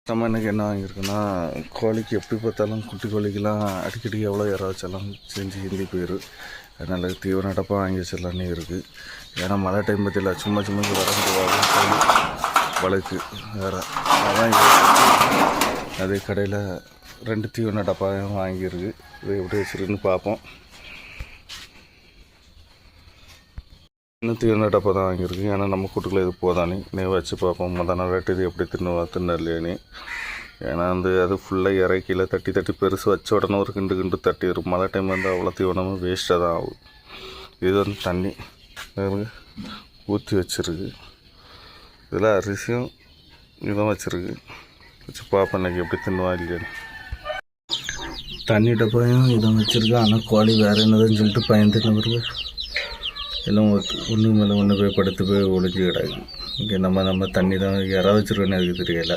நம்ம இன்றைக்கி என்ன வாங்கியிருக்கோன்னா, கோழிக்கு எப்படி பார்த்தாலும் குட்டி கோழிக்கெலாம் அடிக்கடி எவ்வளோ இற வச்சாலும் செஞ்சு ஹிந்தி போயிடும். அதனால் தீவன டப்பா வாங்கி வச்சிடலான்னு இருக்குது. ஏன்னா மழை டைம் பற்றியில் சும்மா வரந்து கோழி வளர்க்கு வேறு அதான் அதே கடையில் 2 தீவன டப்பாவும் வாங்கியிருக்கு. இதை எப்படி வச்சுருக்குன்னு பார்ப்போம். இன்னும் தீவன டப்பா தான் வாங்கியிருக்கு. ஏன்னா நம்ம கூட்டுக்குள்ளே இது போதானே நீ வச்சு பார்ப்போம். முதல் ரேட்டு இது எப்படி தின்னலையானே. ஏன்னா அது ஃபுல்லாக இறக்கியில் தட்டி பெருசு வச்ச உடனே ஒரு கிண்டு தட்டிடும். மழை டைம் வந்து அவ்வளோ தீவனமும் வேஸ்ட்டாக தான் ஆகும். இது வந்து தண்ணி ஊற்றி வச்சுருக்கு. இதில் அரிசியும் இதுவும் வச்சுருக்கு. வச்சு பார்ப்போம் இன்றைக்கி எப்படி தின்னுவான் இல்லையான்னு. தண்ணி டப்பாயும் இதுவும் வச்சுருக்கு. ஆனால் கோழி வேறு என்னதுன்னு சொல்லிட்டு பயந்துன்னு வருது. எல்லாம் ஒன்று மேலே ஒன்று போய் படுத்து போய் ஒழிஞ்சு கிடாது. இங்கே நம்ம தண்ணி தான் இற வச்சுருக்கோன்னு அதுக்கு தெரியலை.